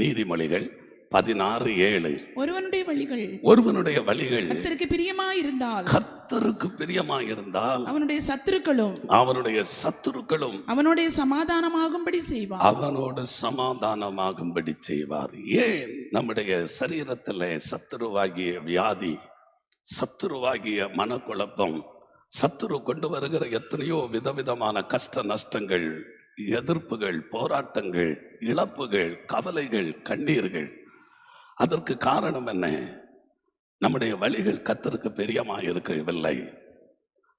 நீதிமொழிகள் 16:7. ஒருவனுடைய வழிகள் கர்த்தருக்கு பிரியமாயிருந்தால் அவனுடைய சத்துருக்களும் அவனுடைய சமாதானமாகும்படி செய்வார். ஏன் நம்முடைய சரீரத்தில் சத்துருவாகிய வியாதி, சத்துருவாகிய மனக்குழப்பம், சத்துரு கொண்டு வருகிற எத்தனையோ விதவிதமான கஷ்ட நஷ்டங்கள், எதிர்ப்புகள், போராட்டங்கள், இழப்புகள், கவலைகள், கண்ணீர்கள், அதற்கு காரணம் என்ன? நம்முடைய வழிகள் கர்த்தருக்கு பிரியமாக இருக்கவில்லை.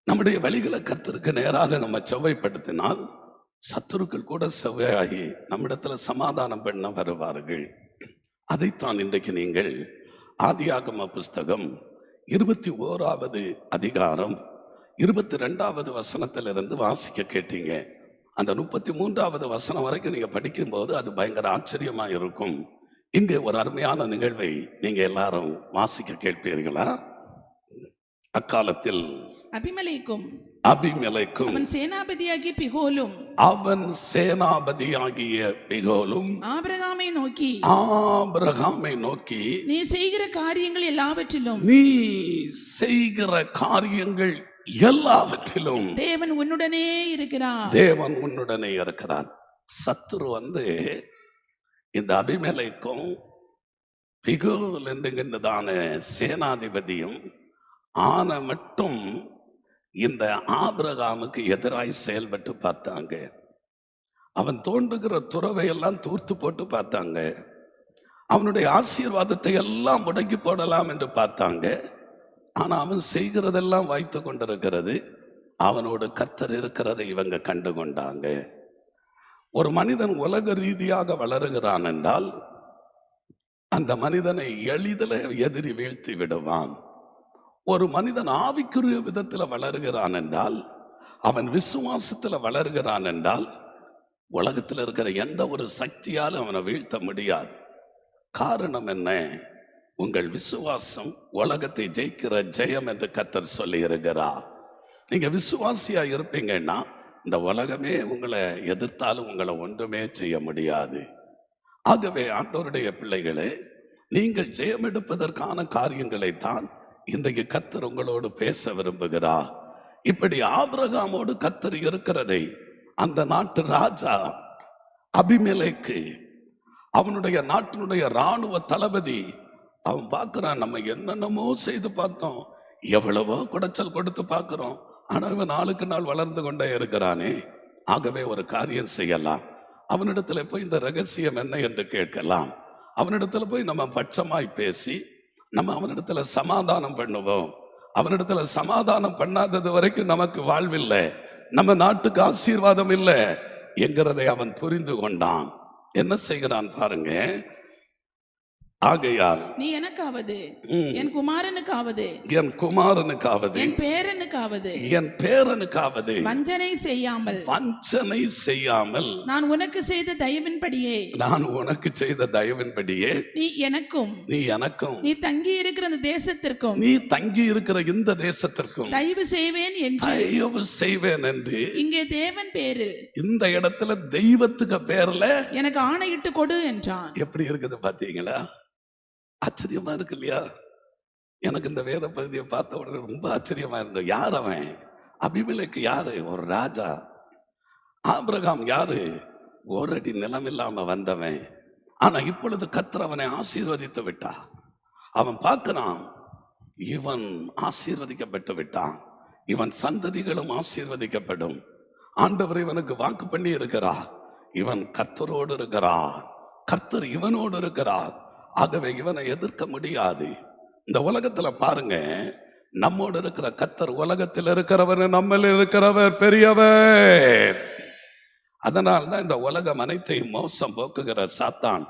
நம்முடைய வழிகளை கர்த்தருக்கு நேராக நம்ம செவ்வாய்ப்படுத்தினால் சத்துருக்கள் கூட செவ்வாயி நம்மிடத்துல சமாதானம் பண்ண வருவார்கள். அதைத்தான் இன்றைக்கு நீங்கள் ஆதியாகம புஸ்தகம் 21வது அதிகாரம் 22வது வசனத்திலிருந்து வாசிக்க கேட்டீங்க. அந்த 33வது வசனம் வரைக்கும் நீங்க படிக்கும்போது அது பயங்கர ஆச்சரியமா இருக்கும். இங்கே ஒரு அருமையான நிகழ்வை நீங்க எல்லாரும் வாசிக்க கேட்பீர்களா? அக்காலத்தில் அபிமெலேக்கும் அவன் சேனாபதியாகிய பிகோலும் ஆபிரகாமை நோக்கி நீ செய்கிற காரியங்கள் எல்லாவற்றிலும் தேவன் உன்னுடனே இருக்கிறார். சத்துரு இந்த அபிமெலேக்கும் பிகோல் என்கின்றதான சேனாதிபதியும் ஆன மட்டும் இந்த ஆபிரகாமுக்கு எதிராய் செயல்பட்டு பார்த்தாங்க. அவன் தோன்றுகிற துறவை எல்லாம் தூர்த்து போட்டு பார்த்தாங்க. அவனுடைய ஆசீர்வாதத்தை எல்லாம் முடக்கி போடலாம் என்று பார்த்தாங்க. ஆனா அவன் செய்கிறதெல்லாம் வாய்த்து கொண்டிருக்கிறது. அவனோடு கர்த்தர் இருக்கிறதை இவங்க கண்டு கொண்டாங்க. ஒரு மனிதன் உலக ரீதியாக வளருகிறான் என்றால் அந்த மனிதனை எளிதில் எதிரி வீழ்த்தி விடுவான். ஒரு மனிதன் ஆவிக்குரிய விதத்தில் வளருகிறான் என்றால், அவன் விசுவாசத்தில் வளர்கிறான் என்றால், உலகத்தில் இருக்கிற எந்த ஒரு சக்தியாலும் அவனை வீழ்த்த முடியாது. காரணம் என்ன? உங்கள் விசுவாசம் உலகத்தை ஜெயிக்கிற ஜெயம் என்று கர்த்தர் சொல்லி இருக்கிறார். நீங்க விசுவாசியா இருப்பீங்கன்னா இந்த உலகமே உங்களை எதிர்த்தாலும் உங்களை ஒன்றுமே செய்ய முடியாது. ஆகவே ஆண்டவருடைய பிள்ளைகளே, நீங்கள் ஜெயம் எடுப்பதற்கான காரியங்களை தான் இன்றைக்கு கர்த்தர் உங்களோடு பேச விரும்புகிறார். இப்படி ஆபிரகாமோடு கர்த்தர் இருக்கிறதை அந்த நாட்டு ராஜா அபிமெலேக்கு, அவனுடைய நாட்டினுடைய இராணுவ தளபதி, அவன் பார்க்கிறான், நம்ம என்னென்னமோ செய்து பார்த்தோம், எவ்வளவோ குடைச்சல் கொடுத்து பார்க்கிறோம், ஆனா இவன் நாளுக்கு நாள் வளர்ந்து கொண்டே இருக்கிறானே. ஆகவே ஒரு காரியம் செய்யலாம், அவனிடத்துல போய் இந்த ரகசியம் என்ன என்று கேட்கலாம். அவனிடத்துல போய் நம்ம பட்சமாய் பேசி நம்ம அவனிடத்துல சமாதானம் பண்ணுவோம். அவனிடத்துல சமாதானம் பண்ணாதது வரைக்கும் நமக்கு வாழ்வில்லை, நம்ம நாட்டுக்கு ஆசீர்வாதம் இல்லை என்கிறதை அவன் புரிந்து கொண்டான். என்ன செய்கிறான் பாருங்க. ஆகையால் நீ எனக்காவது என் குமாரனுக்காவது என் பேரனுக்காவது வஞ்சனை செய்யாமல் நான் உனக்கு செய்த தயவின்படியே நீ எனக்கும் நீ தங்கி இருக்கிற இந்த தேசத்திற்கும் தயவு செய்வேன் என்று இங்கே தேவன் பேரில், இந்த இடத்துல தெய்வத்துக்கு பேர்ல எனக்கு ஆணையிட்டு கொடு என்றான். எப்படி இருக்குது பாத்தீங்களா? ஆச்சரியமா இருக்கு இல்லையா? எனக்கு இந்த வேத பகுதியை பார்த்த உடனே ரொம்ப ஆச்சரியமா இருந்தது. யார் அவன்? அபிமெலேக்கு யாரு? ஒரு ராஜா. ஆபிரகாம் யாரு? ஒரு அடி நிலம் இல்லாம வந்தவன். ஆனா இப்பொழுது கர்த்தர் அவனை ஆசீர்வதித்து விட்டா. அவன் பார்க்கிறான், இவன் ஆசீர்வதிக்கப்பட்டு விட்டான், இவன் சந்ததிகளும் ஆசீர்வதிக்கப்படும். ஆண்டவர் இவனுக்கு வாக்கு பண்ணி இருக்கிறார், இவன் கர்த்தரோடு இருக்கிறார், கர்த்தர் இவனோடு இருக்கிறார். ஆகவே இவனை எதிர்க்க முடியாது. இந்த உலகத்துல பாருங்க, நம்மோடு இருக்கிற கர்த்தர் உலகத்தில் இருக்கிறவர், நம்மில் இருக்கிறவர் பெரியவர். அதனால்தான் இந்த உலகம் அனைத்தையும் மோசம் போக்குகிற சாத்தான்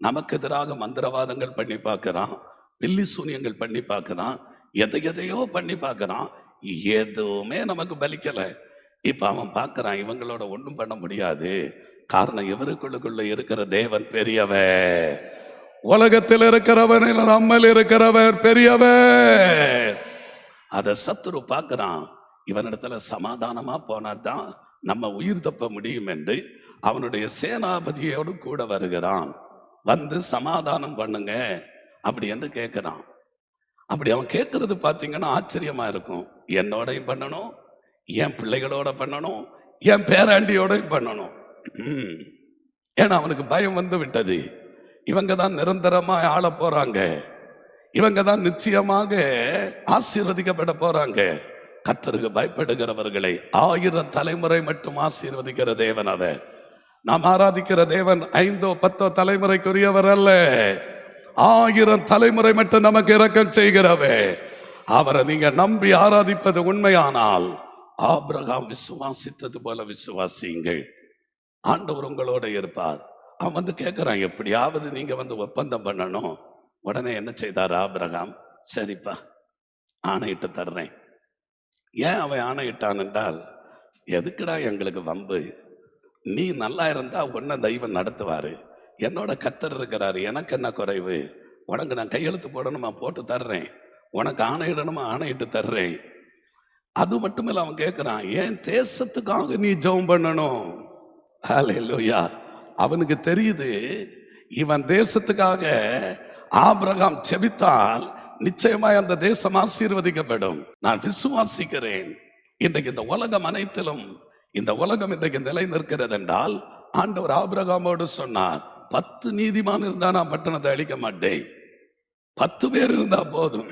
நமக்கு எதிராக மந்திரவாதங்கள் பண்ணி பார்க்கிறான், பில்லி சூனியங்கள் பண்ணி பார்க்கிறான், எதையோ பண்ணி பார்க்கிறான். எதுவுமே நமக்கு பலிக்கல. இப்ப அவன் பார்க்கிறான், இவங்களோட ஒன்றும் பண்ண முடியாது. காரணம், இவருக்குள்ளுக்குள்ள இருக்கிற தேவன் பெரியவர். உலகத்தில் இருக்கிறவன் நம்மில் இருக்கிறவர் பெரியவர். அத சத்துரு பார்க்கிறான். இவனிடத்துல சமாதானமா போனாதான் நம்ம உயிர் தப்ப முடியும் என்று அவனுடைய சேனாபதியோடு கூட வருகிறான். வந்து சமாதானம் பண்ணுங்க அப்படி என்று கேட்கிறான். அப்படி அவன் கேட்கறது பார்த்தீங்கன்னா ஆச்சரியமா இருக்கும். என்னோடையும் பண்ணணும், என் பிள்ளைகளோட பண்ணணும், என் பேராண்டியோடையும் பண்ணணும். ம். ஏன்னா அவனுக்கு பயம் வந்து விட்டது. இவங்க தான் நிரந்தரமா ஆள போறாங்க, இவங்க தான் நிச்சயமாக ஆசீர்வதிக்கப்பட போறாங்க. கர்த்தருக்கு பயப்படுகிறவர்களை 1000 தலைமுறை மட்டும் ஆசீர்வதிக்கிற தேவன் அவர். நாம் ஆராதிக்கிற தேவன் 5 10 தலைமுறைக்குரியவர் அல்ல, 1000 தலைமுறை மட்டும் நமக்கு இரக்கம் செய்கிறவே. அவரை நீங்க நம்பி ஆராதிப்பது உண்மையானால் ஆபிரகாம் விசுவாசித்தது போல விசுவாசியுங்கள், ஆண்டவர் உங்களோட இருப்பார். அவன் வந்து கேட்கிறான், எப்படியாவது நீங்க வந்து ஒப்பந்தம் பண்ணணும். உடனே என்ன செய்தார் ஆபிரகாம்? சரிப்பா, ஆணையிட்டு தர்றேன். ஏன் அவன் ஆணையிட்டான் என்றால், எதுக்குடா எங்களுக்கு வம்பு, நீ நல்லா இருந்தா உன்னை தெய்வம் நடத்துவாரு, என்னோட கர்த்தர் இருக்கிறாரு, எனக்கு என்ன குறைவு, உனக்கு நான் கையெழுத்து போடணுமா போட்டு தர்றேன், உனக்கு ஆணையிடணுமா ஆணையிட்டு தர்றேன். அது மட்டுமில்ல அவன் கேட்கிறான், ஏன் தேசத்துக்காக நீ ஜெபம் பண்ணணும். ஹல்லேலூயா. அவனுக்கு தெரியுது, இவன் தேசத்துக்காக ஆபிரகாம் செபித்தால் நிச்சயமாய் அந்த தேசம் ஆசீர்வதிக்கப்படும். நான் விசுவாசிக்கிறேன். இன்றைக்கு இந்த உலகம் அனைத்திலும், இந்த உலகம் இன்றைக்கு நிலை நிற்கிறது என்றால் ஆண்டவர் ஆபிரகாமோடு சொன்னார், 10 நீதிமான் இருந்தா நான் பட்டணத்தை அழிக்க மாட்டேன், 10 பேர் இருந்தா போதும்.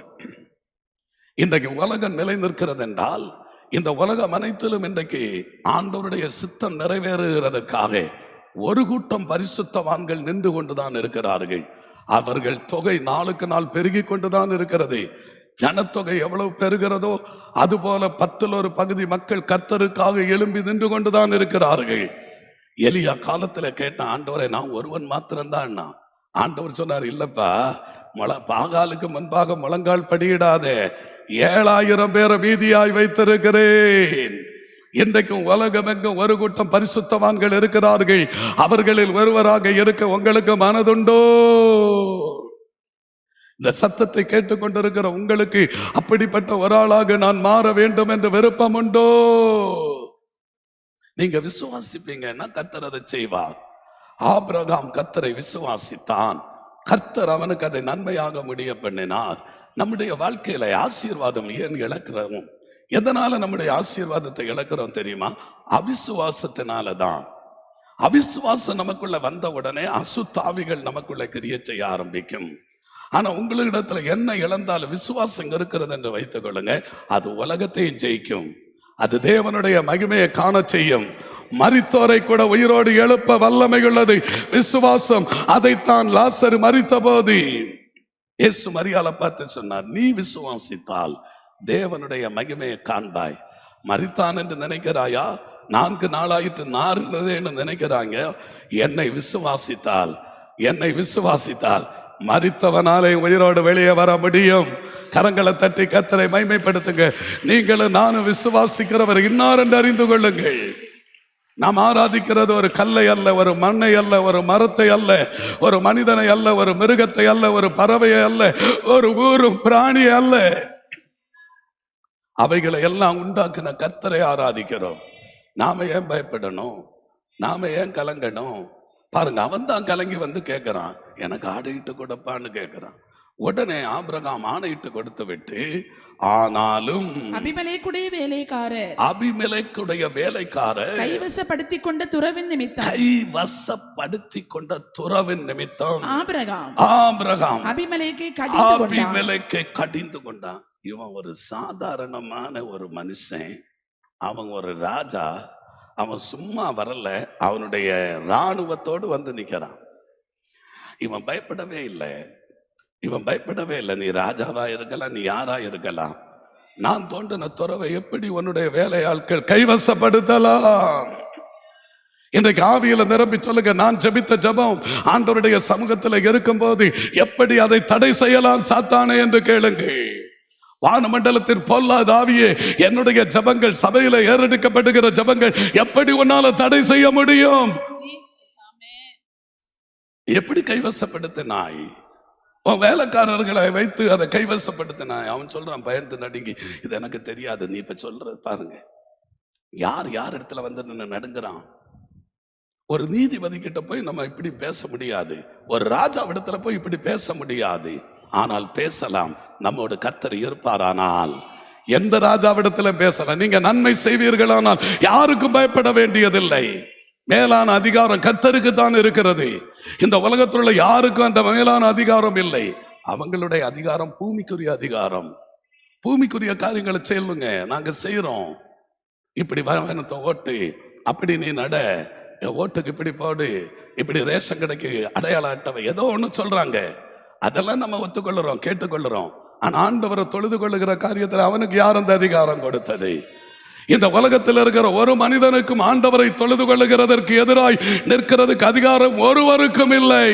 இன்றைக்கு உலகம் நிலை நிற்கிறது என்றால் இந்த உலகம் அனைத்திலும் இன்றைக்கு ஆண்டவருடைய சித்தம் நிறைவேறுகிறதுக்காக ஒரு கூட்டம் பரிசுத்தவான்கள் நின்று கொண்டுதான் இருக்கிறார்கள். அவர்கள் தொகை நாளுக்கு நாள் பெருகி கொண்டுதான் இருக்கிறது. ஜனத்தொகை எவ்வளவு பெறுகிறதோ அதுபோல 10ல் ஒரு பகுதி மக்கள் கர்த்தருக்காக எழும்பி நின்று கொண்டுதான் இருக்கிறார்கள். எலியா காலத்துல கேட்ட, ஆண்டவரை நான் ஒருவன் மாத்திரம்தான். ஆண்டவர் சொன்னார், இல்லப்பா, பாகாலுக்கு முன்பாக முழங்கால் படியிடாதே, 7000 பேரை மீதியாய் வைத்திருக்கிறேன். இன்றைக்கும் உலகமெங்கும் ஒரு கூட்டம் பரிசுத்தவான்கள் இருக்கிறார்கள். அவர்களில் ஒருவராக இருக்க உங்களுக்கு மனதுண்டோ? இந்த சத்தத்தை கேட்டுக்கொண்டிருக்கிற உங்களுக்கு அப்படிப்பட்ட ஒரு ஆளாக நான் மாற வேண்டும் என்று விருப்பம் உண்டோ? நீங்க விசுவாசிப்பீங்கன்னா கர்த்தர் அதை செய்வார். ஆபிரகாம் கர்த்தரை விசுவாசித்தான், கர்த்தர் அவனுக்கு அதை நன்மையாக முடிய பண்ணினார். நம்முடைய வாழ்க்கையில ஆசீர்வாதம் ஏன் இழக்கிறோம்? எதனால நம்முடைய ஆசீர்வாதத்தை இழக்கிறோம் தெரியுமா? அவிசுவாசத்தினாலதான். அவிசுவாசம் நமக்குள்ள வந்த உடனே அசுத்தாவிகள் நமக்குள்ள கிரியை செய்ய ஆரம்பிக்கும். ஆனா உங்களிடத்துல என்ன இழந்தாலும் விசுவாசம் இருக்கிறது என்று வைத்துக் கொள்ளுங்க, அது உலகத்தையும் ஜெயிக்கும், அது தேவனுடைய மகிமையை காண செய்யும், மரித்தோரை கூட உயிரோடு எழுப்ப வல்லமை உள்ளது விசுவாசம். அதைத்தான் லாசரு மரித்த போது இயேசு மரியாதை பார்த்து சொன்னார், நீ விசுவாசித்தால் தேவனுடைய மகிமையை காண்பாய். மரித்தான் என்று நினைக்கிறாயா? 4 நாளாயிட்டு நாறுனதேன்னு நினைக்கிறாங்க. என்னை விசுவாசித்தால் மரித்தவனாலே உயிரோடு வெளியே வர முடியும். கரங்களை தட்டி கர்த்தரை மகிமைப்படுத்துங்க. நீங்களும் நானும் விசுவாசிக்கிறவர் இன்னார் என்று அறிந்து கொள்ளுங்கள். நாம் ஆராதிக்கிறது ஒரு கல்லை அல்ல, ஒரு மண்ணை அல்ல, ஒரு மரத்தை அல்ல, ஒரு மனிதனை அல்ல, ஒரு மிருகத்தை அல்ல, ஒரு பறவையை அல்ல, ஒரு ஊரும் பிராணியை அல்ல. அவைகளை எல்லாம் உண்டாக்குன கர்த்தரை ஆராதிக்கிறோம். நாம ஏன் பயப்படணும்? நாம ஏன் கலங்கணும்? பாருங்க, அவன் தான் கலங்கி வந்து கேட்கிறான், எனக்கு ஆணையிட்டு கொடுப்பான்னு கேட்கிறான். உடனே ஆபிரகாம் ஆணையிட்டு கொடுத்து விட்டு, ஆனாலும் அபிமெலேக்குடைய வேலைக்காரர் கைவசப்படுத்தி கொண்ட துறவின் நிமித்தம் ஆபிரகாம் அபிமெலேக்கை கடிந்து கொண்டான். இவன் ஒரு சாதாரணமான ஒரு மனுஷன், அவன் ஒரு ராஜா. அவன் சும்மா வரல, அவனுடைய இராணுவத்தோடு வந்து நிக்கிறான். இவன் பயப்படவே இல்லை. நீ ராஜாவா இருக்கலாம், நீ யாரா இருக்கலாம், நான் தோண்டின துறவை எப்படி உன்னுடைய வேலையாட்கள் கைவசப்படுத்தலாம்? இன்றைக்கு ஆவியில நிரம்பி சொல்லுங்க, நான் ஜெபித்த ஜெபம் ஆண்டவருடைய சமூகத்தில் இருக்கும் போது எப்படி அதை தடை செய்யலாம் சாத்தானே என்று கேளுங்க. வானமண்டலத்தின் பொல்லாத ஆவியே, என்னுடைய ஜெபங்கள், சபையில ஏறெடுக்கப்படுகிற ஜெபங்கள் எப்படி உன்னால தடை செய்ய முடியும்? எப்படி கைவசப்படுத்தினாய்? உன் வேலைக்காரர்களை வைத்து அதை கைவசப்படுத்தினாய். அவன் சொல்றான் பயந்து நடுங்கி, இது எனக்கு தெரியாது. நீ இப்ப சொல்றது பாருங்க, யார் இடத்துல வந்து நின்று நடுங்குறான். ஒரு நீதிபதி கிட்ட போய் நம்ம இப்படி பேச முடியாது, ஒரு ராஜாவிடத்துல போய் இப்படி பேச முடியாது. ஆனால் பேசலாம், நம்மோட கர்த்தர் இருப்பாரானால் எந்த ராஜாவிடத்துல பேசலாம். நீங்க நன்மை செய்வீர்களானால் யாருக்கும் பயப்பட வேண்டியதில்லை. மேலான அதிகாரம் கர்த்தருக்கு தான் இருக்கிறது. இந்த உலகத்தில் உள்ள யாருக்கும் அந்த மேலான அதிகாரம் இல்லை. அவங்களுடைய அதிகாரம் பூமிக்குரிய அதிகாரம். பூமிக்குரிய காரியங்களை செய்யுங்க, நாங்க செய்யறோம். இப்படி வாகனத்தை ஓட்டு, அப்படி நீ நட, ஓட்டுக்கு இப்படி போடு, இப்படி ரேஷன் கடைக்கு அடையாள அட்டவை ஏதோ ஒண்ணு சொல்றாங்க. அதெல்லாம் நம்ம ஒத்துக்கொள்ளுறோம், கேட்டுக்கொள்ளுறோம். ஆனா ஆண்டவரை தொழுது கொள்ளுகிற காரியத்தில் அவனுக்கு யார் அந்த அதிகாரம் கொடுத்தது? இந்த உலகத்தில் இருக்கிற ஒரு மனிதனுக்கும் ஆண்டவரை தொழுது கொள்ளுகிறதற்கு எதிராய் நிற்கிறதுக்கு அதிகாரம் ஒருவருக்கும் இல்லை.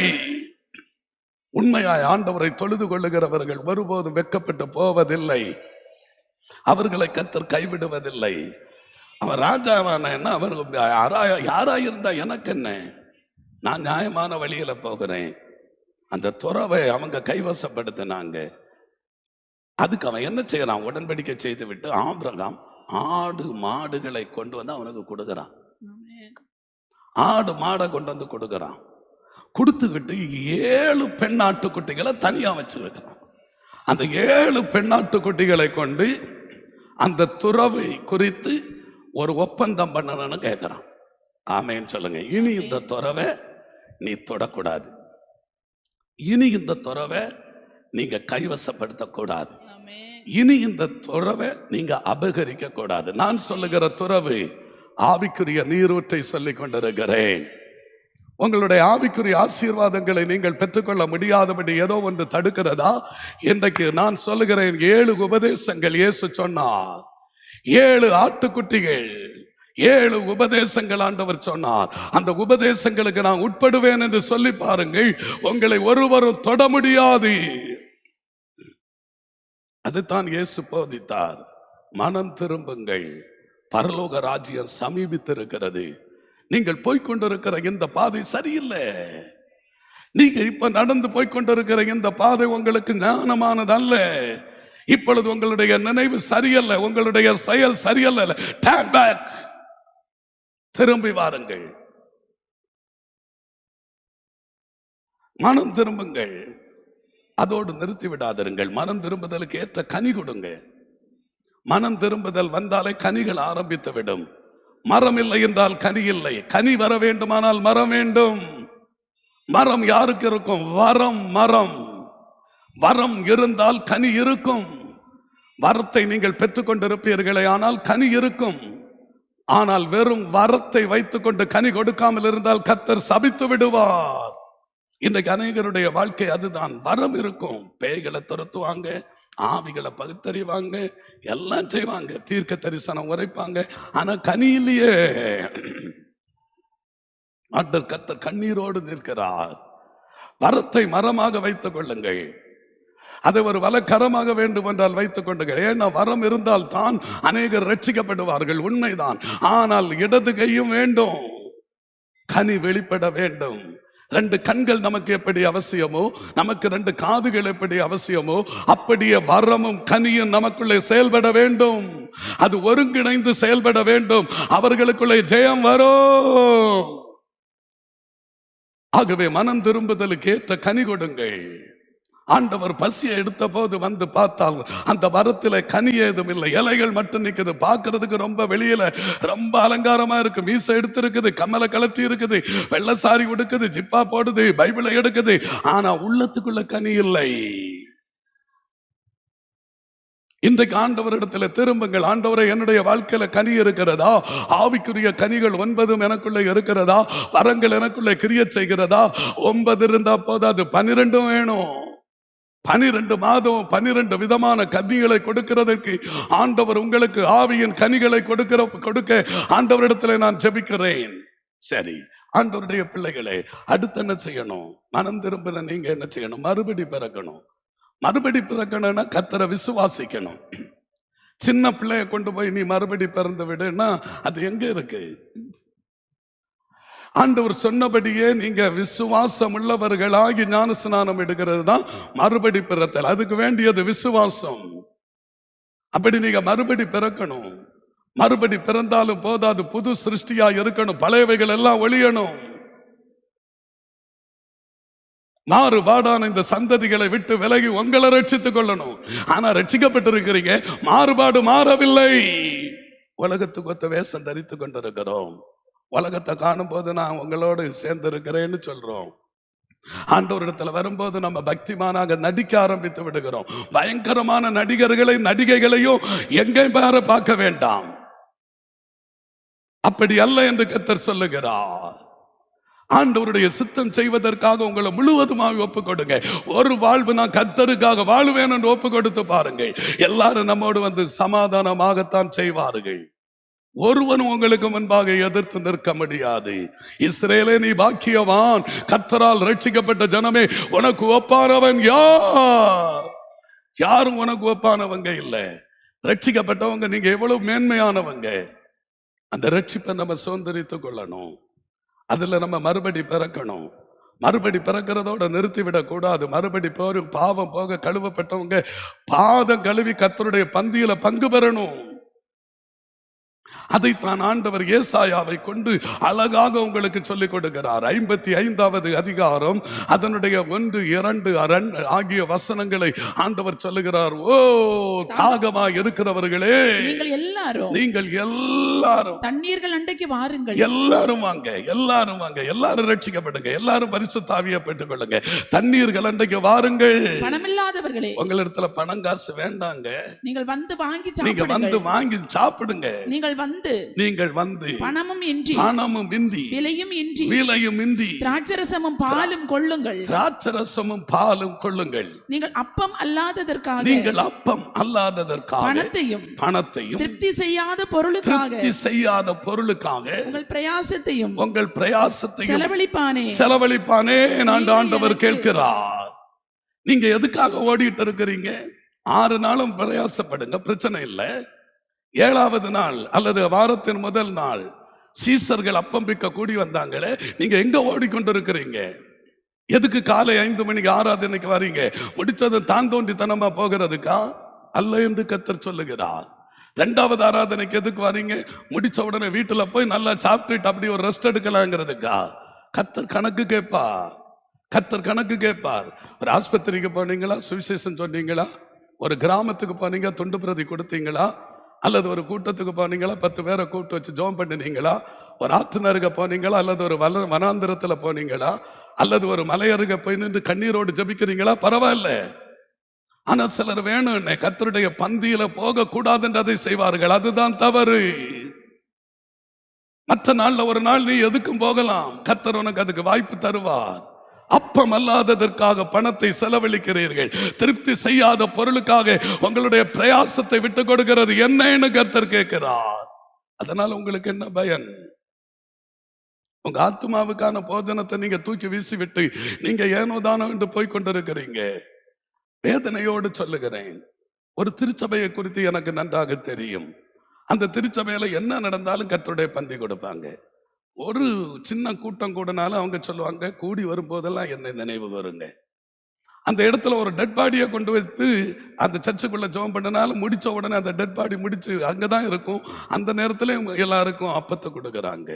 உண்மையாய் ஆண்டவரை தொழுது கொள்ளுகிறவர்கள் ஒருபோதும் வெட்கப்பட்டு போவதில்லை. அவர்களை கர்த்தர் கைவிடுவதில்லை. அவன் ராஜாவான என்ன, அவர் யாராயிருந்தா எனக்கு என்ன, நான் நியாயமான வழியில போகிறேன். அந்த துறவை அவங்க கைவசப்படுத்தினாங்க. அதுக்கு அவன் என்ன செய்யறான், உடன்படிக்கை செய்து விட்டு ஆபிரகாம் ஆடு மாடுகளை கொண்டு வந்து அவனுக்கு கொடுக்கறான். ஆடு மாடை கொண்டு வந்து கொடுக்கறான். கொடுத்துக்கிட்டு 7 பெண்ணாட்டுக்குட்டிகளை தனியா வச்சிருக்கிறான். அந்த 7 பெண்ணாட்டுக்குட்டிகளை கொண்டு அந்த துறவை குறித்து ஒரு ஒப்பந்தம் பண்ணணும்னு கேட்கிறான். ஆமேன்னு சொல்லுங்க. இனி இந்த துறவை நீ தொடக்கூடாது, இனி இந்த துறவை நீங்க கைவசப்படுத்தக்கூடாது, இனி இந்த துறவை நீங்க அபகரிக்க கூடாது. நான் சொல்லுகிற துறவு ஆவிக்குரிய நீரூற்றை சொல்லிக் கொண்டிருக்கிறேன். உங்களுடைய ஆவிக்குரிய ஆசீர்வாதங்களை நீங்கள் பெற்றுக்கொள்ள முடியாதபடி ஏதோ ஒன்று தடுக்கிறதா? இன்றைக்கு நான் சொல்லுகிறேன், 7 உபதேசங்கள் இயேசு சொன்னார். 7 ஆட்டுக்குட்டிகள், 7 உபதேசங்கள் ஆண்டவர் சொன்னார். அந்த உபதேசங்களுக்கு நான் உட்படுவேன் என்று சொல்லி பாருங்கள், உங்களை ஒருவரும் தொட முடியாது. அதுதான் இயேசு போதித்தார். மனம் திரும்புங்கள், பரலோக ராஜ்யம் சமீபித்திருக்கிறது. நீங்கள் போய்கொண்டிருக்கிற இந்த பாதை சரியில்லை. நீங்க இப்ப நடந்து போய்கொண்டிருக்கிற இந்த பாதை உங்களுக்கு ஞானமானது அல்ல. இப்பொழுது உங்களுடைய நினைவு சரியல்ல, உங்களுடைய செயல் சரியல்ல. Turn back. திரும்பி வாருங்கள், மனம் திரும்புங்கள். அதோடு நிறுத்தி விடாதிருங்கள். மனம் திரும்புதலுக்கு ஏற்ற கனி கொடுங்க. மனம் திரும்புதல் வந்தாலே கனிகள் ஆரம்பித்து விடும். மரம் இல்லை என்றால் கனி இல்லை. கனி வர வேண்டுமானால் மரம் வேண்டும். மரம் யாருக்கு இருக்கும்? வரம். வரம் இருந்தால் கனி இருக்கும். வரத்தை நீங்கள் பெற்றுக்கொண்டிருப்பீர்களே, ஆனால் கனி இருக்கும். ஆனால் வெறும் வரத்தை வைத்துக்கொண்டு கனி கொடுக்காமல் இருந்தால் கர்த்தர் சபித்து விடுவார். இன்றைக்கு அநேகருடைய வாழ்க்கை அதுதான். வரம் இருக்கும், பேய்களை துரத்துவாங்க, ஆவிகளை பகுத்தறிவாங்க, எல்லாம் செய்வாங்க, தீர்க்க தரிசனம் உரைப்பாங்க, ஆனா கனி இல்லையே. ஆண்டவர் கர்த்தர் கண்ணீரோடு நிற்கிறார். வரத்தை மரமாக வைத்துக் கொள்ளுங்கள். அதை ஒரு வலக்கரமாக வேண்டும் என்றால் வைத்துக் கொள்ளுங்கள். ஏன்னா வரம் இருந்தால் தான் அநேகர் ரட்சிக்கப்படுவார்கள், உண்மைதான். ஆனால் இடது கையும் வேண்டும், கனி வெளிப்பட வேண்டும். 2 கண்கள் நமக்கு எப்படி அவசியமோ, நமக்கு 2 காதுகள் எப்படி அவசியமோ, அப்படியே வரமும் கனியும் நமக்குள்ளே செயல்பட வேண்டும். அது ஒருங்கிணைந்து செயல்பட வேண்டும். அவர்களுக்குள்ளே ஜெயம் வரும். ஆகவே மனம் திரும்புதலுக்கு ஏற்ற கனி கொடுங்கள். ஆண்டவர் பசியை எடுத்த போது வந்து பார்த்தால் அந்த மரத்துல கனி ஏதும் இல்லை, இலைகள் மட்டும் நிக்குது. பார்க்கிறதுக்கு ரொம்ப வெளியில ரொம்ப அலங்காரமா இருக்கு. மீசை எடுத்து இருக்குது, கமலை கலத்தி இருக்குது, வெள்ளசாரி உடுக்குது, ஜிப்பா போடுது, பைபிளை எடுக்குது, ஆனா உள்ளத்துக்குள்ள கனி இல்லை. இன்றைக்கு ஆண்டவரிடத்துல திரும்புங்கள். ஆண்டவரை, என்னுடைய வாழ்க்கையில கனி இருக்கிறதா? ஆவிக்குரிய கனிகள் 9 எனக்குள்ள இருக்கிறதா? வரங்கள் எனக்குள்ள கிரிய செய்கிறதா? 9 இருந்தா போதாது, 12 வேணும். 12 மாதம் 12 விதமான கனிகளை கொடுக்கிறதற்கு ஆண்டவர் உங்களுக்கு ஆவியின் கனிகளை கொடுக்க ஆண்டவரிடத்துல நான் ஜெபிக்கிறேன். சரி, ஆண்டவருடைய பிள்ளைகளே, அடுத்து என்ன செய்யணும்? மனம் திரும்பின நீங்க என்ன செய்யணும்? மறுபடி பிறக்கணும். மறுபடி பிறக்கணும்னா கர்த்தரை விசுவாசிக்கணும். சின்ன பிள்ளைய கொண்டு போய் நீ மறுபடி பிறந்து விடுன்னா அது எங்க இருக்கு? ஆண்டவர் சொன்னபடியே நீங்க விசுவாசம் உள்ளவர்களாகி ஞான ஸ்நானம் எடுக்கிறது தான் மறுபடி பிறத்தல். அதுக்கு வேண்டியது விசுவாசம். அப்படி நீங்க மறுபடி பிறக்கணும். மறுபடி பிறந்தாலும் போதாது, புது சிருஷ்டியா இருக்கணும், பழையவைகள் எல்லாம் ஒழியணும். மாறுபாடான இந்த சந்ததிகளை விட்டு விலகி உங்களை ரட்சித்துக் கொள்ளணும். ஆனா ரட்சிக்கப்பட்டிருக்கிறீங்க, மாறுபாடு மாறவில்லை. உலகத்துக்கு ஒத்த வேஷம் தரித்து கொண்டிருக்கிறோம். உலகத்தை காணும் போது நான் உங்களோடு சேர்ந்து இருக்கிறேன்னு சொல்றோம். ஆண்டவரிடத்துல வரும்போது நம்ம பக்திமானாக நடிக்க ஆரம்பித்து விடுகிறோம். பயங்கரமான நடிகர்களை நடிகைகளையும் எங்கேயும் பேர பார்க்க வேண்டாம். அப்படி அல்ல என்று கர்த்தர் சொல்லுகிறார். ஆண்டவருடைய சித்தம் செய்வதற்காக உங்களை முழுவதுமாக ஒப்பு கொடுங்க. ஒரு வாழ்வு நான் கர்த்தருக்காக வாழ்வேன் என்று ஒப்பு கொடுத்து பாருங்க. எல்லாரும் நம்மோடு வந்து சமாதானமாகத்தான் செய்வார்கள். ஒருவனும் உங்களுக்கு முன்பாக எதிர்த்து நிற்க முடியாது. இஸ்ரவேலே, நீ பாக்கியவான், கர்த்தரால் ரட்சிக்கப்பட்ட ஜனமே, உனக்கு ஒப்பானவன் யார்? யாரும் உனக்கு ஒப்பானவங்க இல்லை. ரட்சிக்கப்பட்டவங்க நீங்க எவ்வளவு மேன்மையானவங்க. அந்த ரட்சிப்பை நம்ம சுதந்திரித்துக் கொள்ளணும். அதுல நம்ம மறுபடி பிறக்கணும். மறுபடி பிறக்கிறதோட நிறுத்திவிடக் கூடாது. மறுபடி போரும் பாவம் போக கழுவப்பட்டவங்க பாதம் கழுவி கர்த்தருடைய பந்தியில பங்கு பெறணும். அதைத்தான் ஆண்டவர் ஏசாயாவை கொண்டு அழகாக உங்களுக்கு சொல்லிக் கொடுக்கிறார். 55வது அதிகாரம் அதனுடைய 1, 2 ஆகிய வசனங்களை ஆண்டவர் சொல்லுகிறார். ஓ தாகமாக இருக்கிறவர்களே, நீங்கள் எல்லாரும் தண்ணீர்கள் அண்டைக்கு வாருங்கள். எல்லாரும் வாங்க, எல்லாரும் வாங்க, எல்லாரும் ரட்சிக்கப்படுங்க, எல்லாரும் பரிசுத்த ஆவியை பெற்றுக் கொள்ளுங்க. தண்ணீர்கள் அண்டைக்கு வாருங்கள். பணமில்லாதவர்களே, உங்களிடத்துல பணம் காசு வேண்டாங்க, நீங்கள் வந்து வாங்கி சாப்பிடுங்க. நீங்கள் வந்து பணமும் இன்றி விலையும் இன்றி திராட்சரசமும் பாலும் கொள்ளுங்கள். நீங்கள் அப்பம் அல்லாததற்காக பணத்தையும் திருப்தி செய்யாத பொருளுக்காக உங்கள் பிரயாசத்தையும் செலவழிப்பானே ஆண்டவர் கேட்கிறார். நீங்க எதுக்காக ஓடிட்டு இருக்கிறீங்க? 6 நாளும் பிரயாசப்படுங்க, பிரச்சனை இல்லை. 7வது நாள் அல்லது வாரத்தின் முதல் நாள் சீசர்கள் அப்பம் பிக்க கூடி வந்தாங்களே, நீங்க எங்க ஓடிக்கொண்டிருக்கிறீங்க? எதுக்கு காலை 5 மணிக்கு ஆராதனைக்கு வரீங்க? முடிச்சது தான் தோன்றித்தனமா போகிறதுக்கா? அல்ல என்று கர்த்தர் சொல்லுகிறார். 2வது ஆராதனைக்கு எதுக்கு வரீங்க? முடிச்ச உடனே வீட்டுல போய் நல்லா சாப்பிட்டுட்டு அப்படி ஒரு ரெஸ்ட் எடுக்கலாங்கிறதுக்கா? கர்த்தர் கணக்கு கேட்பார். ஒரு ஆஸ்பத்திரிக்கு போனீங்களா? சுவிசேஷம் சொன்னீங்களா? ஒரு கிராமத்துக்கு போனீங்க, துண்டு பிரதி கொடுத்தீங்களா? அல்லது ஒரு கூட்டத்துக்கு போனீங்களா? 10 பேரை கூட்டு வச்சு ஜெபம் பண்ணினீங்களா? ஒரு ஆற்றுநருக போனீங்களா? அல்லது ஒரு வனாந்திரத்துல போனீங்களா? அல்லது ஒரு மலையருக போய் நின்று கண்ணீரோடு ஜெபிக்கிறீங்களா? பரவாயில்ல. ஆனா சிலர் வேணும் கர்த்தருடைய பந்தியில போக கூடாதுன்னு அதை செய்வார்கள். அதுதான் தவறு. மற்ற நாள்ல ஒரு நாள் நீ எதுக்கும் போகலாம். கர்த்தர் உனக்கு அதுக்கு வாய்ப்பு தருவார். அப்பம் அல்லாததற்காக பணத்தை செலவழிக்கிறீர்கள். திருப்தி செய்யாத பொருளுக்காக உங்களுடைய பிரயாசத்தை விட்டு கொடுக்கிறது என்னன்னு கர்த்தர் கேட்கிறார். அதனால உங்களுக்கு என்ன பயன்? உங்க ஆத்மாவுக்கான போஜனத்தை நீங்க தூக்கி வீசி விட்டு நீங்க ஏனோ தானோ என்று போய் கொண்டிருக்கிறீங்க. வேதனையோடு சொல்லுகிறேன், ஒரு திருச்சபையை குறித்து எனக்கு நன்றாக தெரியும். அந்த திருச்சபையில என்ன நடந்தாலும் கர்த்தருடைய பந்தி கொடுப்பாங்க. ஒரு சின்ன கூட்டம் கூடனாலும் அவங்க சொல்லுவாங்க, கூடி வரும்போதெல்லாம் என்னை நினைவு வருங்க. அந்த இடத்துல ஒரு டெட் பாடியை கொண்டு வைத்து அந்த சர்ச்சுக்குள்ள ஜெபம் பண்ணினாலும் முடிச்ச உடனே அந்த டெட் பாடி முடிச்சு அங்கதான் இருக்கும். அந்த நேரத்துல எல்லாருக்கும் அப்பத்தை கொடுக்கறாங்க.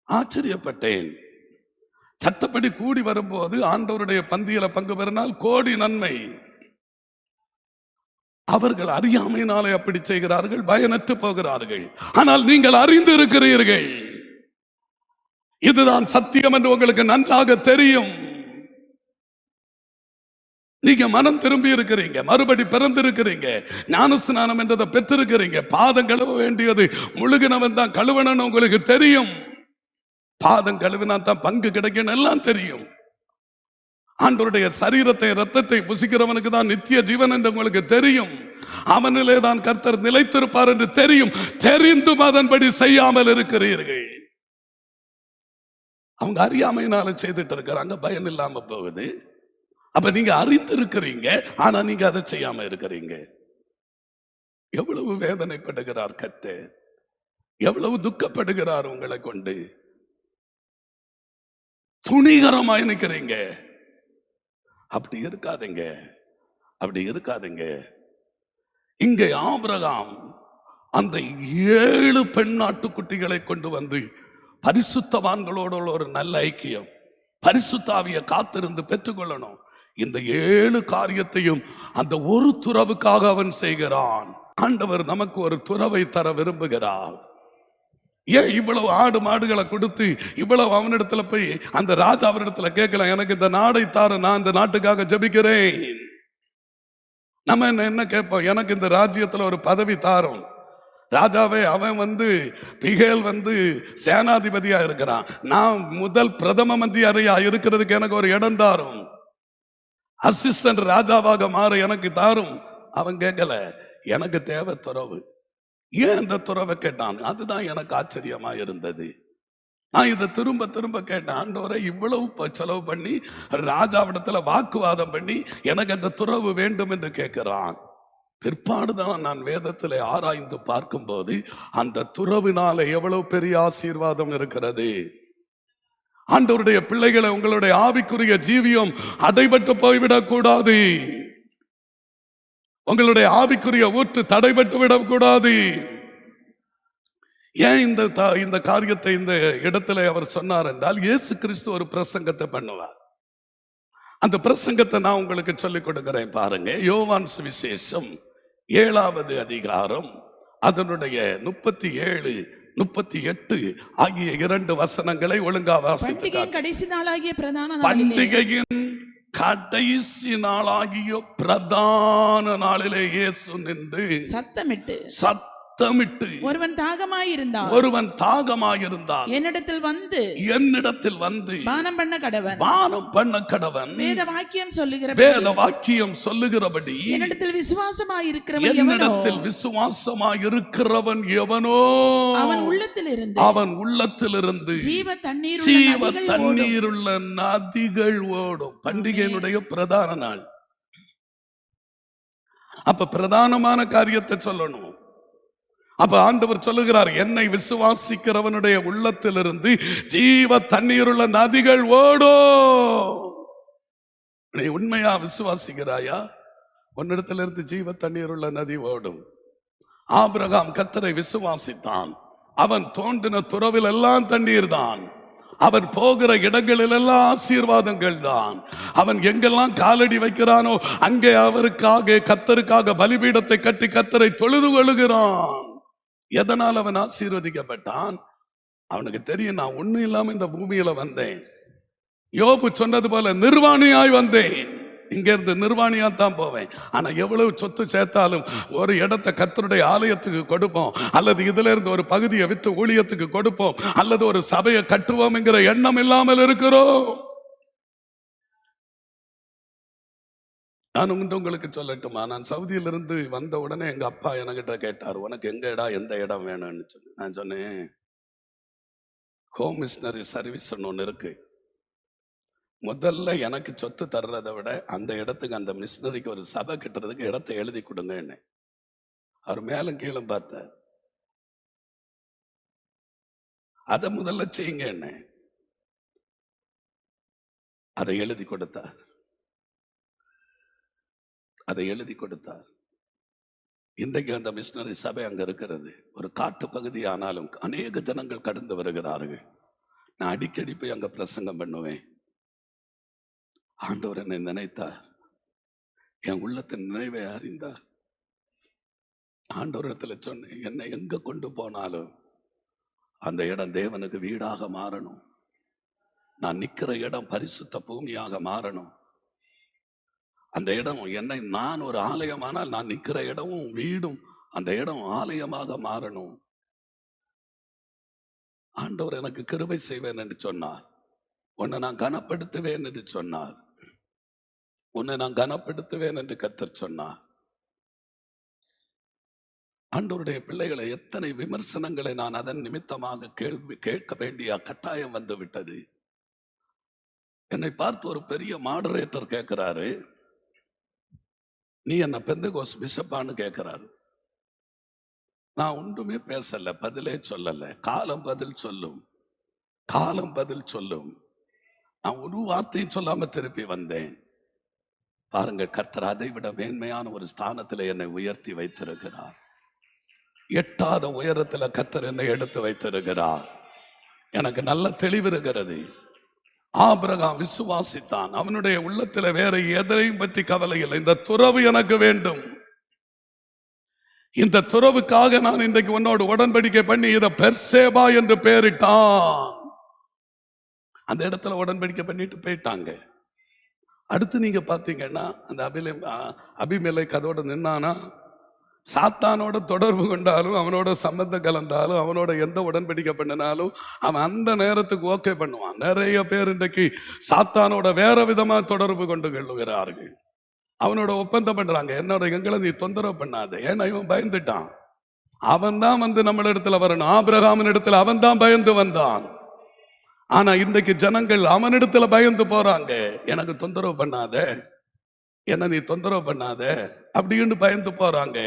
ஆச்சரியப்பட்டேன். சட்டப்படி கூடி வரும்போது ஆண்டவருடைய பந்தியில பங்கு பெறினால் கோடி நன்மை. அவர்கள் அறியாமையினாலே அப்படி செய்கிறார்கள், பயனற்று போகிறார்கள். ஆனால் நீங்கள் அறிந்து இருக்கிறீர்கள், இதுதான் சத்தியம் என்று உங்களுக்கு நன்றாக தெரியும். நீங்க மனம் திரும்பி இருக்கிறீங்க, மறுபடி பிறந்திருக்கிறீங்க, ஞானஸ்நானம் என்றதை பெற்றிருக்கிறீங்க. பாதம் கழுவ வேண்டியது முழுகினவன் தான் கழுவனன்னு உங்களுக்கு தெரியும். பாதம் கழுவினா தான் பங்கு கிடைக்கும் எல்லாம் தெரியும். ஆண்டவருடைய சரீரத்தை ரத்தத்தை புசிக்கிறவனுக்கு தான் நித்திய ஜீவன் என்று உங்களுக்கு தெரியும். அவனிலே தான் கர்த்தர் நிலைத்திருப்பார் என்று தெரியும். தெரிந்தும் அதன்படி செய்யாமல் இருக்கிறீர்கள். அவங்க அறியாமையினால செய்துட்டு இருக்கிறாங்க, பயன் இல்லாம போகுது. அப்ப நீங்க அறிந்திருக்கிறீங்க, ஆனா நீங்க அதை செய்யாம இருக்கிறீங்க. எவ்வளவு வேதனைப்படுகிறார் கர்த்தர், எவ்வளவு துக்கப்படுகிறார் உங்களை கொண்டு. துணிகரமாய் நிற்கிறீங்க. அப்படி இருக்காதீங்க. இங்கே ஆபிரகாம் அந்த 7 பெண் ஆட்டுக்குட்டிகளை கொண்டு வந்து பரிசுத்தவான்களோட ஒரு நல்ல ஐக்கியம், பரிசுத்த ஆவியை காத்திருந்து பெற்றுக்கொள்ளணும். இந்த 7 காரியத்தையும் அந்த ஒரு துறவுக்காக அவன் செய்கிறான். ஆண்டவர் நமக்கு ஒரு துறவை தர விரும்புகிறார். ஏன் இவ்வளவு ஆடு மாடுகளை கொடுத்து இவ்வளவு அவனிடத்துல போய் அந்த ராஜா அவரிடத்துல கேட்கலாம், எனக்கு இந்த நாடை தார, நான் இந்த நாட்டுக்காக ஜெபிக்கிறேன். நம்ம என்ன கேட்போம், எனக்கு இந்த ராஜ்யத்துல ஒரு பதவி தாரும். ராஜாவே, அவன் பிகேல் சேனாதிபதியா இருக்கிறான், நான் முதல் பிரதம மந்திரியா இருக்கிறதுக்கு எனக்கு ஒரு இடம் தாரும், அசிஸ்டன்ட் ராஜாவாக மாற எனக்கு தாரும். அவன் கேட்கல, எனக்கு தேவை துறவு. ஏன் இந்த துறவை கேட்டான்? அதுதான் எனக்கு ஆச்சரியமா இருந்தது. நான் இதை திரும்ப திரும்ப கேட்டேன், ஆண்டவரை இவ்வளவு செலவு பண்ணி ராஜாவிடத்துல வாக்குவாதம் பண்ணி எனக்கு அந்த துறவு வேண்டும் என்று கேட்கிறான். பிற்பாடுதான் நான் வேதத்தில் ஆராய்ந்து பார்க்கும்போது அந்த துறவினால எவ்வளவு பெரிய ஆசீர்வாதம் இருக்கிறது. ஆண்டவருடைய பிள்ளைகளை, உங்களுடைய ஆவிக்குரிய ஜீவியம் அடைபட்டு போய்விடக் கூடாது. உங்களுடைய ஆவிக்குரிய ஊற்று தடைபட்டு விடக்கூடாது. ஏன் இந்த காரியத்தை இந்த இடத்துல அவர் சொன்னார் என்றால், இயேசு கிறிஸ்து ஒரு பிரசங்கத்தை பண்ணுவார். அந்த பிரசங்கத்தை நான் உங்களுக்கு சொல்லிக் கொடுக்கிறேன் பாருங்க. யோவான் சுவிசேஷம் 7வது அதிகாரம் அதனுடைய 37, 38 ஆகிய 2 வசனங்களை ஒழுங்கா வாசித்து. கடைசி நாளாகிய பிரதான பண்டிகையின் கடைசி நாளாகிய பிரதான நாளிலே இயேசு நின்று சத்தமிட்டு ஒருவன் தாகமாயிருந்தான் என்னிடத்தில் வந்து பானம் பண்ண கடவன் வேத வாக்கியம் சொல்லுகிறபடி என்னிடத்தில் விசுவாசமாயிருக்கிறவன் எவனோ அவன் உள்ளத்திலிருந்து ஜீவ தண்ணீருள்ள நதிகள் ஓடும். பண்டிகையினுடைய பிரதான நாள். அப்ப பிரதானமான காரியத்தை சொல்லணும். அப்ப ஆண்டவர் சொல்லுகிறார், என்னை விசுவாசிக்கிறவனுடைய உள்ளத்திலிருந்து ஜீவ தண்ணீருள்ள நதிகள் ஓடும். நீ உண்மையா விசுவாசிக்கிறாயா? உன்னிடத்திலிருந்து ஜீவ தண்ணீருள்ள நதி ஓடும். ஆபிரகாம் கர்த்தரை விசுவாசித்தான். அவன் தோண்டின துறவில் எல்லாம் தண்ணீர் தான். அவன் போகிற இடங்களில் எல்லாம் ஆசீர்வாதங்கள் தான். அவன் எங்கெல்லாம் காலடி வைக்கிறானோ அங்கே அவருக்காக, கர்த்தருக்காக பலிபீடத்தை கட்டி கர்த்தரை தொழுது கொள்ளுகிறான். எதனால் அவன் ஆசீர்வதிக்கப்பட்டான்? அவனுக்கு தெரியும், நான் ஒண்ணும் இல்லாம இந்த பூமியில வந்தேன். யோபு சொன்னது போல நிர்வாணியாய் வந்தேன். இங்க இருந்து நிர்வாணியா தான் போவேன். ஆனா எவ்வளவு சொத்து சேர்த்தாலும் ஒரு இடத்தை கர்த்தருடைய ஆலயத்துக்கு கொடுப்போம், அல்லது இதுல இருந்து ஒரு பகுதியை விட்டு ஊழியத்துக்கு கொடுப்போம், அல்லது ஒரு சபையை கட்டுவோம் என்கிற எண்ணம் இல்லாமல் இருக்கிறோம். நான் உங்களுக்கு சொல்லட்டுமா, நான் சவுதியிலிருந்து வந்த உடனே எங்க அப்பா என்கிட்ட கேட்டார், உனக்கு எந்த இடம் வேணும்னு சொல்லி. நான் சொன்னேன், ஹோம் மிஷனரி சர்வீஸ் ஒன்று இருக்கு, முதல்ல எனக்கு சொத்து தர்றதை விட அந்த இடத்துக்கு, அந்த மிஷனரிக்கு ஒரு சபை கட்டுறதுக்கு இடத்தை எழுதி கொடுங்க என்ன. அவர் மேலும் கீழும் பார்த்தார், அதை முதல்ல செய்யுங்க என்ன. அதை எழுதி கொடுத்தார். இன்றைக்கு அந்த மிஷனரி சபை அங்க இருக்கிறது. ஒரு காட்டு பகுதி ஆனாலும் அநேக ஜனங்கள் கடந்து வருகிறார்கள். நான் அடிக்கடி போய் அங்க பிரசங்கம் பண்ணுவேன். ஆண்டவர் என்னை நினைத்தார், என் உள்ளத்தின் நினைவை அறிந்தார். ஆண்டவரிடத்துல சொன்னேன், என்னை எங்க கொண்டு போனாலும் அந்த இடம் தேவனுக்கு வீடாக மாறணும். நான் நிக்கிற இடம் பரிசுத்த பூமியாக மாறணும். அந்த இடம் என்னை, நான் ஒரு ஆலயமானால் நான் நிக்கிற இடமும் வீடும் அந்த இடம் ஆலயமாக மாறணும். ஆண்டவர் எனக்கு கிருபை செய்வேன் என்று சொன்னார். உன்னை நான் கனப்படுத்துவேன் என்று சொன்னார். உன்னை நான் கனப்படுத்துவேன் என்று கர்த்தர் சொன்னார். ஆண்டவருடைய பிள்ளைகளை, எத்தனை விமர்சனங்களை நான் அதன் நிமித்தமாக கேட்க வேண்டிய கட்டாயம் வந்து விட்டது. என்னை பார்த்து ஒரு பெரிய மாடரேட்டர் கேட்கிறாரு, நீ என்ன பெந்தகோஸ்து பிஷப்பான்னு கேட்கிறாரு. நான் ஒன்றுமே பேசல, பதிலே சொல்லல. காலம் பதில் சொல்லும். நான் ஒரு வார்த்தையும் சொல்லாம திருப்பி வந்தேன். பாருங்க, கர்த்தர் அதை விட மேன்மையான ஒரு ஸ்தானத்தில் என்னை உயர்த்தி வைத்திருக்கிறார். எட்டாத உயரத்துல கர்த்தர் என்னை எடுத்து வைத்திருக்கிறார். எனக்கு நல்ல தெளிவு இருக்கிறது. ஆபிரகாம் விசுவாசித்தான். அவனுடைய உள்ளத்துல வேற எதையும் பற்றி கவலை இல்லை. இந்த துறவு எனக்கு வேண்டும், இந்த துறவுக்காக நான் இன்றைக்கு உன்னோடு உடன்படிக்கை பண்ணி இதை பெர்சேபா என்று பெயரிட்டான். அந்த இடத்துல உடன்படிக்கை பண்ணிட்டு போயிட்டாங்க. அடுத்து நீங்க பாத்தீங்கன்னா அந்த அபிமெலேக் அதோட நின்னானா, சாத்தானோட தொடர்பு கொண்டாலும், அவனோட சம்பந்தம் கலந்தாலும், அவனோட எந்த உடன்படிக்கை பண்ணினாலும் அவன் அந்த நேரத்துக்கு ஓகே பண்ணுவான். நிறைய பேர் இன்றைக்கு சாத்தானோட வேற விதமா தொடர்பு கொண்டு கொள்ளுகிறார்கள். அவனோட ஒப்பந்தம் பண்றாங்க, என்னோட எங்களை நீ தொந்தரவு பண்ணாத. ஏன்னா இவன் பயந்துட்டான். அவன் தான் வந்து நம்ம இடத்துல வரணும். ஆபிரகாமின் இடத்துல அவன் தான் பயந்து வந்தான். ஆனா இன்றைக்கு ஜனங்கள் அவனிடத்துல பயந்து போறாங்க. எனக்கு தொந்தரவு பண்ணாத, என்ன நீ தொந்தரவு பண்ணாத அப்படின்னு பயந்து போறாங்க.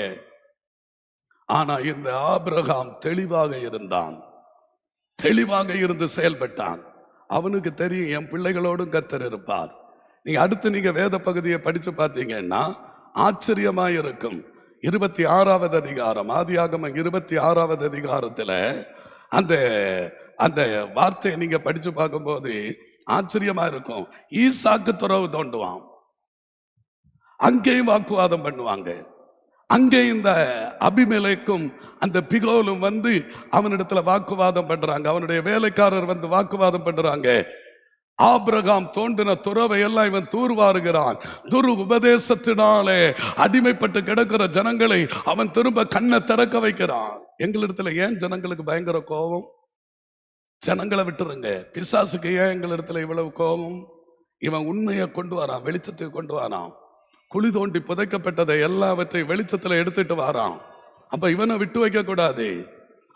ஆனா இந்த ஆபிரகாம் தெளிவாக இருந்தான், தெளிவாக இருந்து செயல்பட்டான். அவனுக்கு தெரியும் என் பிள்ளைகளோடும் கர்த்தர் இருப்பார். நீங்க அடுத்து நீங்க வேத பகுதியை படிச்சு பார்த்தீங்கன்னா ஆச்சரியமா இருக்கும். 26வது அதிகாரம், ஆதியாகமம் 26வது அதிகாரத்துல அந்த அந்த வார்த்தையை நீங்க படிச்சு பார்க்கும்போது ஆச்சரியமா இருக்கும். ஈசாக்கு துறவு தோண்டுவான், அங்கேயும் வாக்குவாதம் பண்ணுவாங்க. அங்கே இந்த அபிமெலேக்கும் அந்த பிகோலும் வந்து அவனிடத்துல வாக்குவாதம் பண்றாங்க. அவனுடைய வேலைக்காரர் வந்து வாக்குவாதம் பண்றாங்க. ஆபிரகாம் தோண்டின துறவை எல்லாம் இவன் தூர்வாருகிறான். துரு உபதேசத்தினாலே அடிமைப்பட்டு கிடக்கிற ஜனங்களை அவன் திரும்ப கண்ணை திறக்க வைக்கிறான். எங்களிடத்துல ஏன் ஜனங்களுக்கு பயங்கர கோபம்? ஜனங்களை விட்டுருங்க, பிசாசுக்கு ஏன் எங்களிடத்துல இவ்வளவு கோபம்? இவன் உண்மையை கொண்டு வரான், வெளிச்சத்தை கொண்டு வரான். குழி தோண்டி புதைக்கப்பட்டதை எல்லாவற்றையும் வெளிச்சத்துல எடுத்துட்டு வரான். அப்ப இவனை விட்டு வைக்க கூடாது.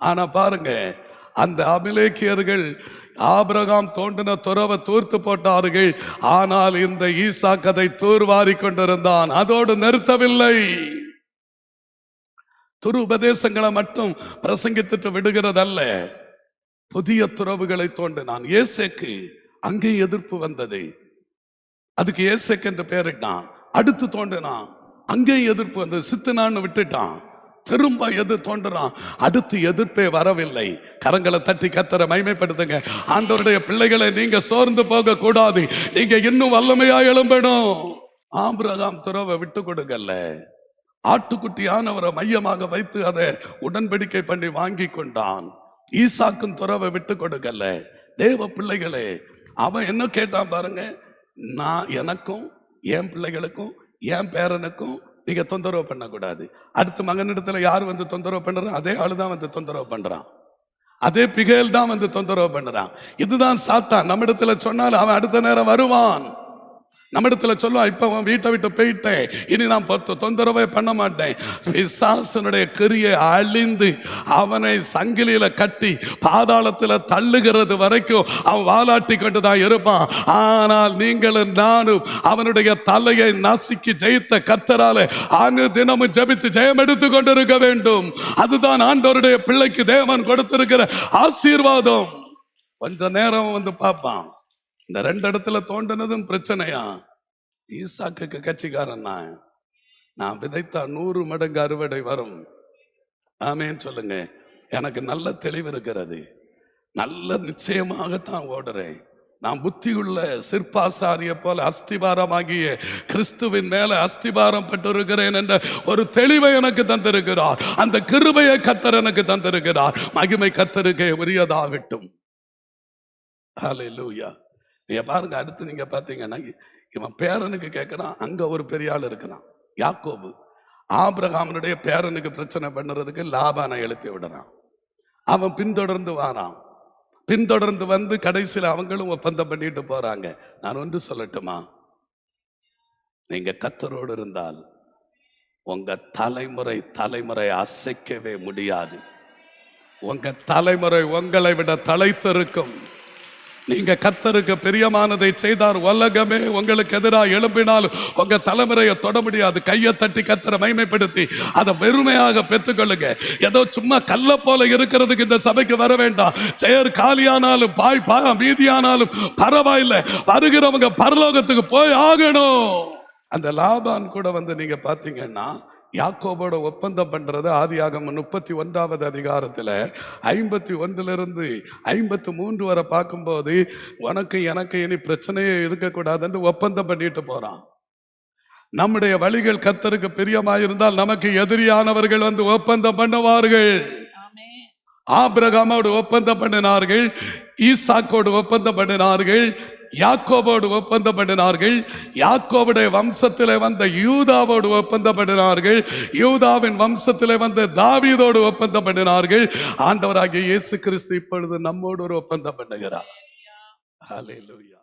ஆனா பாருங்க, அந்த அபிலேக்கியர்கள் ஆபிரகாம் தோண்டின துறவை தூர்த்து போட்டார்கள். ஆனால் இந்த ஈசாக்கு அதை தூர்வாரி கொண்டிருந்தான். அதோடு நிறுத்தவில்லை. துரு உபதேசங்களை மட்டும் பிரசங்கித்துட்டு விடுகிறதல்ல, புதிய துறவுகளை தோண்டினான். ஏசேக்கு அங்கே எதிர்ப்பு வந்தது, அதுக்கு ஏசேக்கு என்று பெயரிட்டான். அடுத்து தோண்டினான், அங்கேயும் எதிர்ப்பு வந்தது, சித்தனான்னு விட்டுட்டான். திரும்ப தோன்றான், அடுத்து எதிர்ப்பே வரவில்லை. கரங்களை தட்டி கர்த்தரை மகிமைப்படுத்துங்க. ஆண்டவருடைய பிள்ளைகளை நீங்க சோர்ந்து போக கூடாது, நீங்க இன்னும் வல்லமையா எழும்பணும். ஆபிரகாம் துறவை விட்டு கொடுக்கல, ஆட்டுக்குட்டியானவரை மையமாக வைத்து அதை உடன்படிக்கை பண்ணி வாங்கி கொண்டான். ஈசாக்கும் துறவை விட்டு கொடுக்கல. தேவ பிள்ளைகளே, அவன் என்ன கேட்டான் பாருங்க, நான் எனக்கும் என் பிள்ளைகளுக்கும் என் பேரனுக்கும் நீங்க தொந்தரவு பண்ணக்கூடாது. அடுத்த மகனிடத்துல யார் வந்து தொந்தரவு பண்றான்? அதே ஆளுதான் வந்து தொந்தரவு பண்றான், அதே பிகேல் தான் வந்து தொந்தரவு பண்றான். இதுதான் சாத்தான். நம்ம இடத்துல சொன்னால் அவன் அடுத்த நேரம் வருவான். நம்ம இடத்துல சொல்லுவான், இப்ப அவன் வீட்டை விட்டு போயிட்டேன், இனி நான் தொந்தரவே பண்ண மாட்டேன். பிசாசனுடைய கிரியை அழிந்து அவனை சங்கிலியில கட்டி பாதாளத்துல தள்ளுகிறது வரைக்கும் அவன் வாலாட்டி கொண்டுதான் இருப்பான். ஆனால் நீங்களும் நானும் அவனுடைய தலையை நசுக்கி ஜெயித்த கர்த்தராலே அனு தினமும் ஜெபித்து ஜெயம் எடுத்து கொண்டிருக்க வேண்டும். அதுதான் ஆண்டவருடைய பிள்ளைக்கு தேவன் கொடுத்திருக்கிற ஆசீர்வாதம். கொஞ்ச நேரம் வந்து பார்ப்பான், இந்த 2 இடத்துல தோண்டினதும் பிரச்சனையா? ஈசாக்கு கட்சிக்காரன், நான் விதைத்தா 100 மடங்கு அறுவடை வரும். ஆமேன்னு சொல்லுங்க. எனக்கு நல்ல தெளிவு இருக்கிறது, நல்ல நிச்சயமாகத்தான் ஓடுறேன். நான் புத்தியுள்ள சிற்பாசாரிய போல அஸ்திபாரமாகிய கிறிஸ்துவின் மேல அஸ்திபாரம் பட்டிருக்கிறேன் என்ற ஒரு தெளிவை எனக்கு தந்திருக்கிறார். அந்த கிருபையை கர்த்தர் எனக்கு தந்திருக்கிறார். மகிமை கர்த்தருக்கே உரியதாகட்டும். ஹல்லேலூயா. நீங்க பாருங்க, அடுத்து நீங்க பாத்தீங்கன்னா இவன் பேரனுக்கு கேட்கிறான். அங்க ஒரு பெரிய ஆள் இருக்கிறான், யாக்கோபு. ஆபிரகாமனுடைய பேரனுக்கு பிரச்சனை பண்ணுறதுக்கு லாபானை எழுப்பி விடுறான். அவன் பின்தொடர்ந்து வாரான். பின்தொடர்ந்து வந்து கடைசியில் அவங்களும் ஒப்பந்தம் பண்ணிட்டு போறாங்க. நான் ஒன்று சொல்லட்டுமா, நீங்க கர்த்தரோடு இருந்தால் உங்க தலைமுறை அசைக்கவே முடியாது. உங்க தலைமுறை உங்களை விட தலைத்திருக்கும். நீங்க கர்த்தருக்கு பிரியமானதை செய்தார், உலகமே உங்களுக்கு எதிராக எழும்பினாலும் உங்க தலைமுறையை தொட முடியாது. கையை தட்டி கர்த்தரை மகிமைப்படுத்தி அதை வெறுமையாக பெற்றுக்கொள்ளுங்க. ஏதோ சும்மா கல்ல போல இருக்கிறதுக்கு இந்த சபைக்கு வர வேண்டாம். செயற் காலியானாலும் பாய் மீதியானாலும் பரவாயில்லை, வருகிறவங்க பரலோகத்துக்கு போய் ஆகணும். அந்த லாபான் கூட வந்து நீங்க பாத்தீங்கன்னா யாக்கோபோட ஒப்பந்தம் பண்றது ஆதியாகமம் 31வது அதிகாரத்துல 51 53 வரை பார்க்கும்போது உனக்கு எனக்கு இனி பிரச்சனையே இருக்கக்கூடாதுன்னு ஒப்பந்தம் பண்ணிட்டு போறான். நம்முடைய வழிகள் கர்த்தருக்கு பிரியமாயிருந்தால் நமக்கு எதிரியானவர்கள் வந்து ஒப்பந்தம் பண்ணுவார்கள். ஆபிரகாமோடு ஒப்பந்தம் பண்ணினார்கள், ஈசாக்கோடு ஒப்பந்தம் பண்ணினார்கள், யாக்கோபோடு ஒப்பந்தம் பண்ணினார்கள், யாக்கோபுடைய வம்சத்திலே வந்த யூதாவோடு ஒப்பந்தம் பண்ணினார்கள், யூதாவின் வம்சத்திலே வந்த தாவீதோடு ஒப்பந்தம் பண்ணினார்கள். ஆண்டவராகிய இயேசு கிறிஸ்து இப்பொழுது நம்மோடு ஒரு ஒப்பந்தம் பண்ணுகிறார். ஹல்லேலூயா.